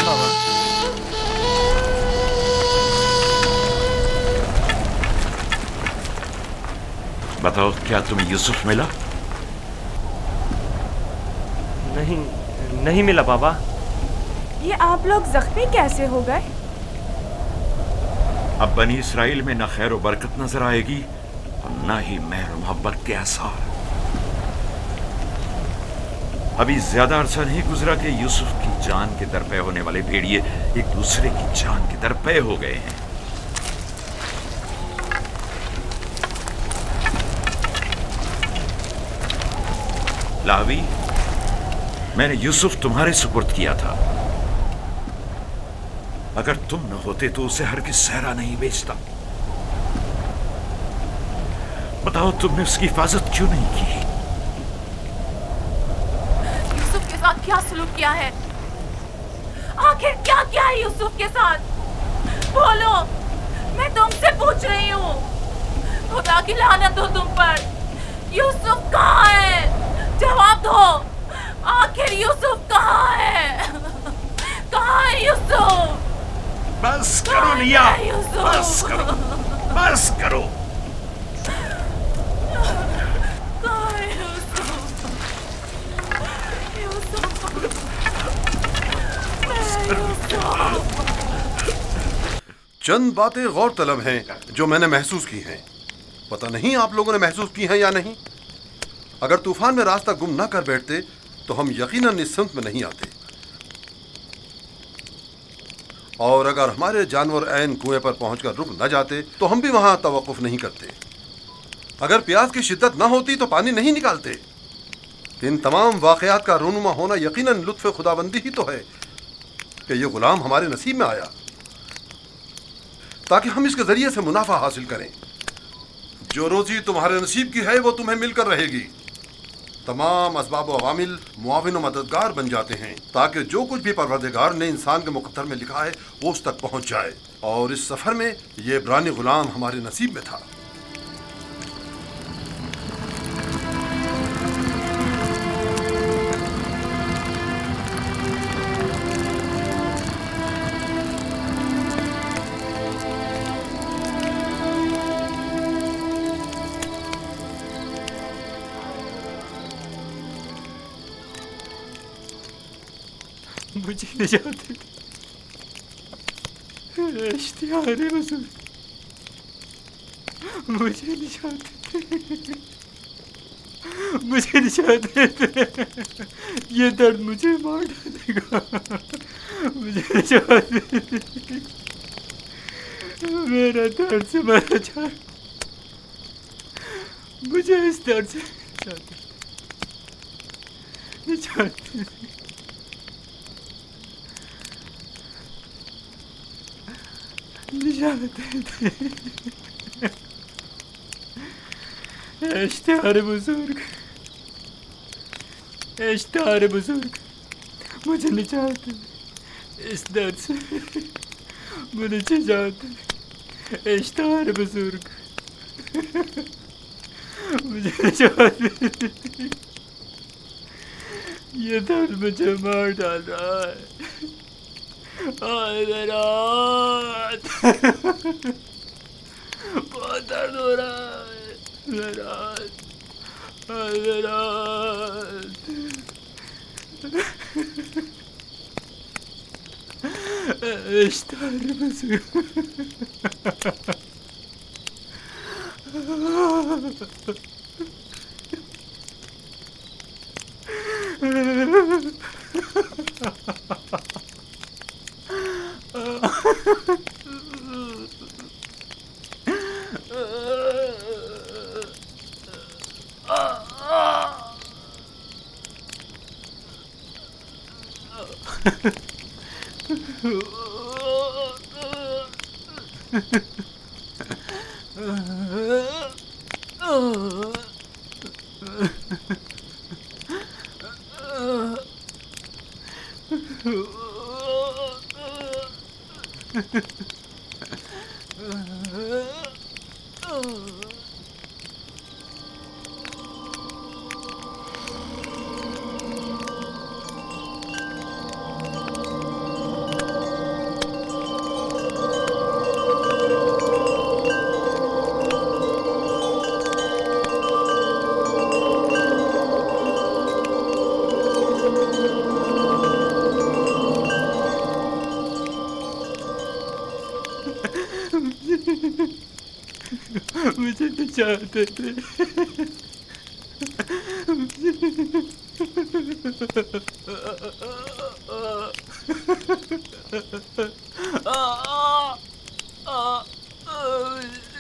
बाबा। बताओ, क्या तुम्हें यूसुफ मिला? नहीं मिला बाबा। ये आप लोग जख्मी कैसे हो गए? अब बनी इसराइल में न खैर व बरकत नजर आएगी और न ही मेहर मोहब्बत के आसार। अभी ज्यादा अरसा नहीं गुजरा कि यूसुफ की जान के दरपे होने वाले भेड़िए एक दूसरे की जान के दरपे हो गए हैं। लावी, मैंने यूसुफ तुम्हारे सुपुर्द किया था। अगर तुम न होते तो उसे हरगिज़ सहरा नहीं बेचता। बताओ, तुमने उसकी हिफाजत क्यों नहीं की? यूसुफ के साथ क्या सलूक किया है? आखिर क्या किया है यूसुफ के साथ? बोलो, मैं तुमसे पूछ रही हूँ। खुदा की लानत हो तुम पर। यूसुफ कहाँ है? जवाब दो। आखिर यूसुफ कहाँ है? कहाँ है यूसुफ? बस करो लिया, बस करो, बस करो। चंद बातें गौर तलब हैं जो मैंने महसूस की हैं। पता नहीं आप लोगों ने महसूस की हैं या नहीं। अगर तूफान में रास्ता गुम ना कर बैठते तो हम यकीनन इस सिमत में नहीं आते, और अगर हमारे जानवर ऐन कुएं पर पहुंचकर रुक न जाते तो हम भी वहां तवक्कुफ नहीं करते। अगर प्यास की शिद्दत न होती तो पानी नहीं निकालते। इन तमाम वाकयात का रूनुमा होना यकीनन लुत्फ खुदाबंदी ही तो है कि ये गुलाम हमारे नसीब में आया ताकि हम इसके जरिए से मुनाफा हासिल करें। जो रोजी तुम्हारे नसीब की है वो तुम्हें मिलकर रहेगी। तमाम असबाब व अवामिल मुआविन व मददगार बन जाते हैं ताकि जो कुछ भी परवरदिगार ने इंसान के मुकद्दर में लिखा है वो उस तक पहुंच जाए। और इस सफर में ये इब्रानी गुलाम हमारे नसीब में था। मुझे निजात इश्तिहार हुजूर, मुझे निजात मुझे निजात ये दर्द मुझे मार डालेगा। मुझे निजात मेरा दर्द से मरा जा। मुझे इस दर्द से निजात इश्तिहार बुजुर्ग, इश्तिहार बुजुर्ग, मुझे निजात इस दर्द से, मुझे निजात। इश्तिहार बुजुर्ग, मुझे निजात। ये दर्द मुझे मार डाल रहा है। बहुत दर्द हो रहा है। इश्तिहार मुझे तो चाहते थे।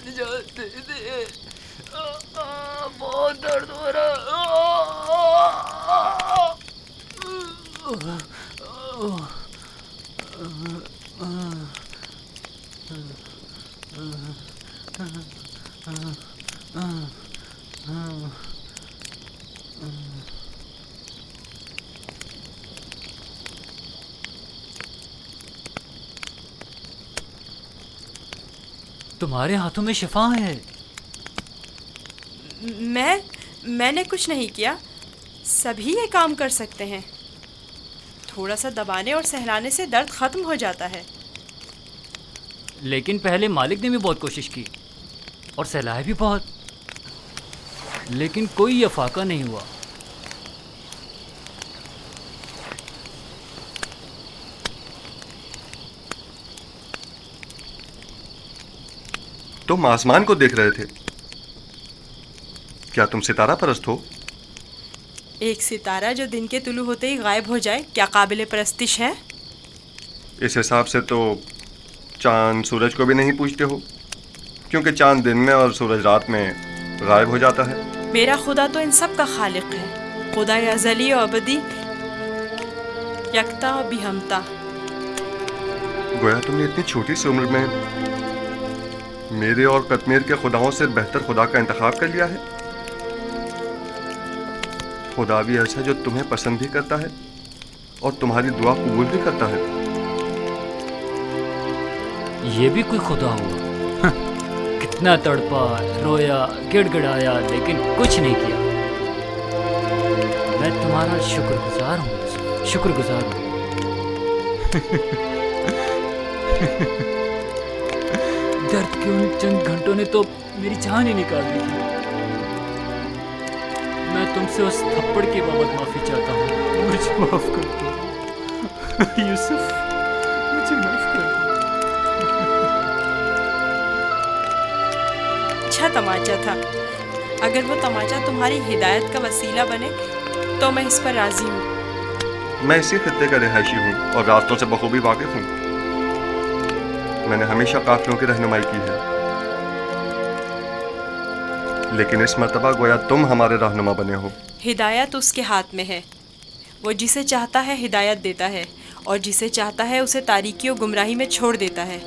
चाहते थे। बहुत दर्द हो रहा। तुम्हारे हाथों में शिफा है। मैंने कुछ नहीं किया। सभी ये काम कर सकते हैं। थोड़ा सा दबाने और सहलाने से दर्द खत्म हो जाता है। लेकिन पहले मालिक ने भी बहुत कोशिश की और सहलाया भी बहुत, लेकिन कोई अफाका नहीं हुआ। तुम आसमान को देख रहे थे। क्या तुम सितारा परस्त हो? एक सितारा जो दिन के तुलू होते ही गायब हो जाए क्या काबिले परस्तिश है? इस हिसाब से तो चांद सूरज को भी नहीं पूछते हो, क्योंकि चांद दिन में और सूरज रात में गायब हो जाता है। मेरा खुदा तो इन सब का खालिक है। खुदा अज़ली और अबदी, यकता और बिहमता। गोया तुमने इतनी छोटी सी उम्र में मेरे और कश्मीर के खुदाओं से बेहतर खुदा का इंतखाब कर लिया है। खुदा भी ऐसा जो तुम्हें पसंद भी करता है और तुम्हारी दुआ कबूल भी करता है। ये भी कोई खुदा हुआ? कितना तड़पा, रोया, गिड़गिड़ाया, लेकिन कुछ नहीं किया। मैं तुम्हारा शुक्रगुजार हूँ, शुक्रगुजार हूँ। दर्द के उन चंद घंटों ने तो मेरी जान ही निकाल दी थी। मैं तुमसे उस थप्पड़ की बाबत माफी चाहता हूँ। मुझे माफ कर दो यूसुफ, मुझे माफ कर दो। अच्छा तमाचा था। अगर वो तमाचा तुम्हारी हिदायत का वसीला बने तो मैं इस पर राजी हूँ। मैं इसी खित्ते का रिहायशी हूँ और रास्तों से बखूबी वाकिफ हूँ। मैंने हमेशा काफिलों की रहनुमाई की है, लेकिन इस मर्तबा गोया तुम हमारे रहनुमा बने हो। हिदायत उसके हाथ में है। वो जिसे चाहता है हिदायत देता है और जिसे चाहता है उसे तारीकी और गुमराही में छोड़ देता है।